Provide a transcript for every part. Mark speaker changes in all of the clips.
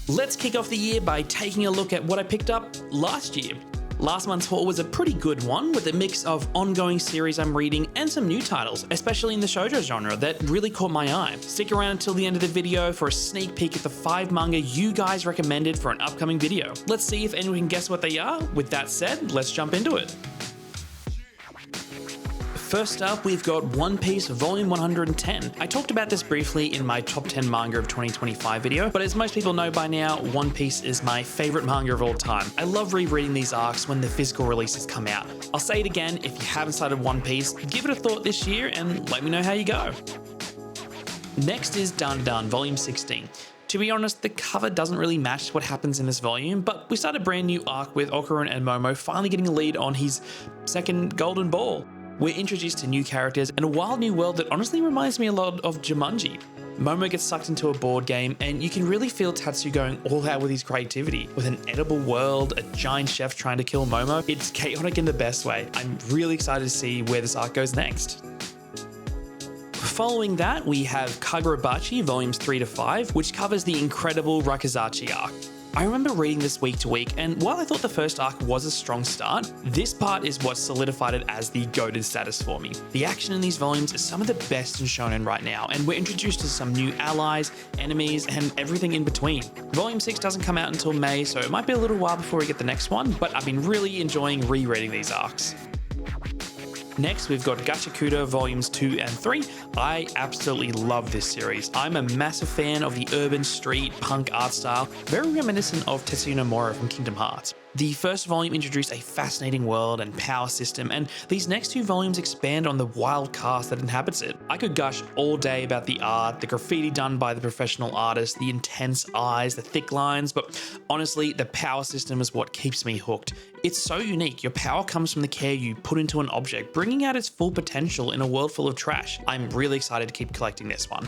Speaker 1: Let's kick off the year by taking a look at what I picked up last year. Last month's haul was a pretty good one with a mix of ongoing series I'm reading and some new titles, especially in the Shojo genre that really caught my eye. Stick around until the end of the video for a sneak peek at the 5 manga you guys recommended for an upcoming video. Let's see if anyone can guess what they are. With that said, let's jump into it. First up, we've got One Piece Volume 110. I talked about this briefly in my top 10 manga of 2025 video, but as most people know by now, One Piece is my favorite manga of all time. I love rereading these arcs when the physical releases come out. I'll say it again, if you haven't started One Piece, give it a thought this year and let me know how you go. Next is Dan Dan Volume 16. To be honest, the cover doesn't really match what happens in this volume, but we start a brand new arc with Okarun and Momo finally getting a lead on his second golden ball. We're introduced to new characters and a wild new world that honestly reminds me a lot of Jumanji. Momo gets sucked into a board game and you can really feel Tatsu going all out with his creativity. With an edible world, a giant chef trying to kill Momo, it's chaotic in the best way. I'm really excited to see where this arc goes next. Following that, we have Kagurabachi Volumes 3 to 5, which covers the incredible Rakuzachi arc. I remember reading this week to week, and while I thought the first arc was a strong start, this part is what solidified it as the GOATed status for me. The action in these volumes is some of the best in Shonen right now, and we're introduced to some new allies, enemies, and everything in between. Volume 6 doesn't come out until May, so it might be a little while before we get the next one, but I've been really enjoying rereading these arcs. Next, we've got Gachakuta Volumes 2 and 3. I absolutely love this series. I'm a massive fan of the urban street punk art style, very reminiscent of Tetsuya Nomura from Kingdom Hearts. The first volume introduced a fascinating world and power system, and these next 2 volumes expand on the wild cast that inhabits it. I could gush all day about the art, the graffiti done by the professional artists, the intense eyes, the thick lines, but honestly, the power system is what keeps me hooked. It's so unique. Your power comes from the care you put into an object, bringing out its full potential in a world full of trash. I'm really excited to keep collecting this one.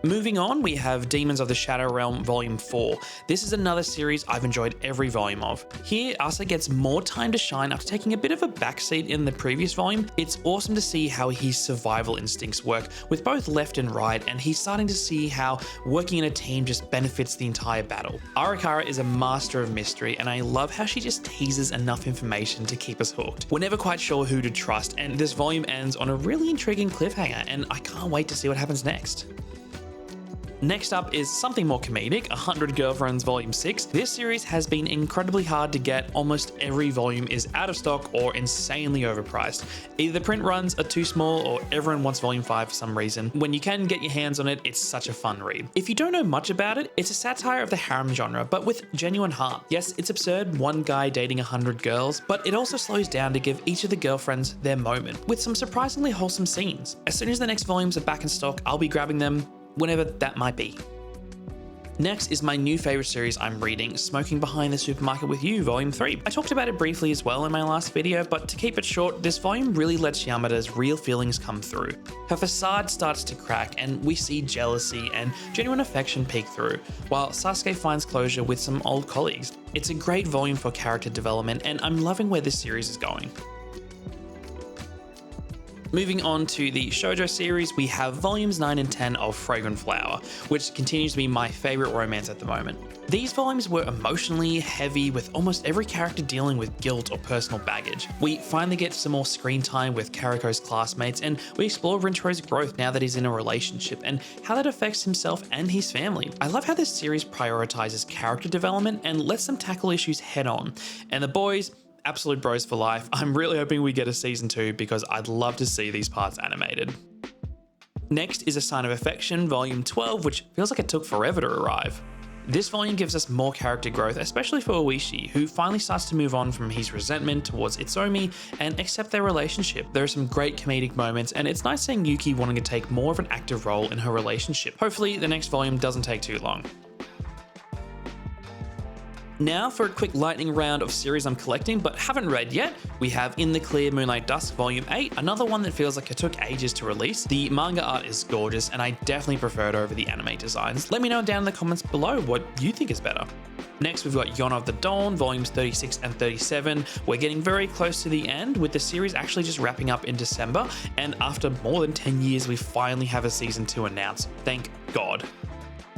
Speaker 1: Moving on, we have Demons of the Shadow Realm Volume 4. This is another series I've enjoyed every volume of. Here, Asa gets more time to shine after taking a bit of a backseat in the previous volume. It's awesome to see how his survival instincts work with both left and right, and he's starting to see how working in a team just benefits the entire battle. Arakara is a master of mystery, and I love how she just teases enough information to keep us hooked. We're never quite sure who to trust, and this volume ends on a really intriguing cliffhanger, and I can't wait to see what happens next. Next up is something more comedic, 100 Girlfriends Volume 6. This series has been incredibly hard to get. Almost every volume is out of stock or insanely overpriced. Either the print runs are too small or everyone wants Volume 5 for some reason. When you can get your hands on it, it's such a fun read. If you don't know much about it, it's a satire of the harem genre, but with genuine heart. Yes, it's absurd, one guy dating 100 girls, but it also slows down to give each of the girlfriends their moment, with some surprisingly wholesome scenes. As soon as the next volumes are back in stock, I'll be grabbing them, whenever that might be. Next is my new favorite series I'm reading, Smoking Behind the Supermarket with You, Volume 3. I talked about it briefly as well in my last video, but to keep it short, this volume really lets Yamada's real feelings come through. Her facade starts to crack, and we see jealousy and genuine affection peek through, while Sasuke finds closure with some old colleagues. It's a great volume for character development, and I'm loving where this series is going. Moving on to the Shojo series, we have volumes 9 and 10 of Fragrant Flower, which continues to be my favorite romance at the moment. These volumes were emotionally heavy, with almost every character dealing with guilt or personal baggage. We finally get some more screen time with Kariko's classmates, and we explore Rintaro's growth now that he's in a relationship and how that affects himself and his family. I love how this series prioritizes character development and lets them tackle issues head on. And the boys, absolute bros for life. I'm really hoping we get a season 2 because I'd love to see these parts animated. Next is A Sign of Affection, Volume 12, which feels like it took forever to arrive. This volume gives us more character growth, especially for Oishi, who finally starts to move on from his resentment towards Itsuomi and accept their relationship. There are some great comedic moments, and it's nice seeing Yuki wanting to take more of an active role in her relationship. Hopefully, the next volume doesn't take too long. Now for a quick lightning round of series I'm collecting but haven't read yet, we have In the Clear Moonlight Dusk Volume 8, another one that feels like it took ages to release. The manga art is gorgeous and I definitely prefer it over the anime designs. Let me know down in the comments below what you think is better. Next, we've got Yona of the Dawn, volumes 36 and 37. We're getting very close to the end, with the series actually just wrapping up in December, and after more than 10 years, we finally have a season 2 announced. Thank God.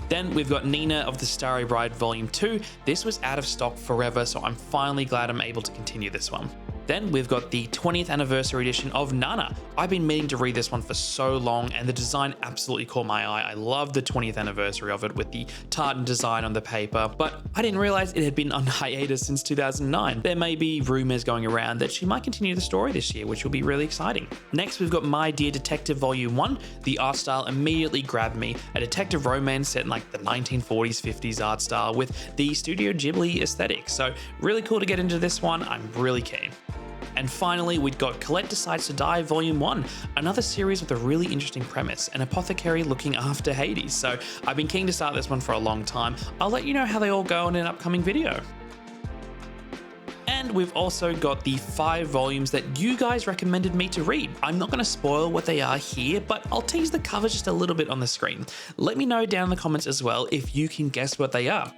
Speaker 1: Then we've got Nina of the Starry Bride Volume 2. This was out of stock forever, so I'm finally glad I'm able to continue this one. Then we've got the 20th anniversary edition of Nana. I've been meaning to read this one for so long, and the design absolutely caught my eye. I love the 20th anniversary of it with the tartan design on the paper, but I didn't realize it had been on hiatus since 2009. There may be rumors going around that she might continue the story this year, which will be really exciting. Next, we've got My Dear Detective Volume 1. The art style immediately grabbed me. A detective romance set in like the 1940s, 50s art style with the Studio Ghibli aesthetic. So really cool to get into this one. I'm really keen. And finally, we've got Colette Decides to Die Volume 1, another series with a really interesting premise, an apothecary looking after Hades. So I've been keen to start this one for a long time. I'll let you know how they all go in an upcoming video. And we've also got the 5 volumes that you guys recommended me to read. I'm not going to spoil what they are here, but I'll tease the cover just a little bit on the screen. Let me know down in the comments as well if you can guess what they are.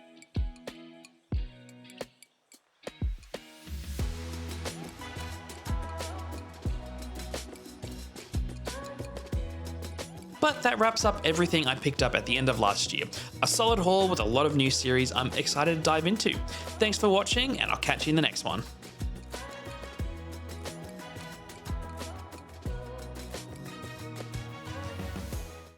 Speaker 1: But that wraps up everything I picked up at the end of last year. A solid haul with a lot of new series I'm excited to dive into. Thanks for watching, and I'll catch you in the next one.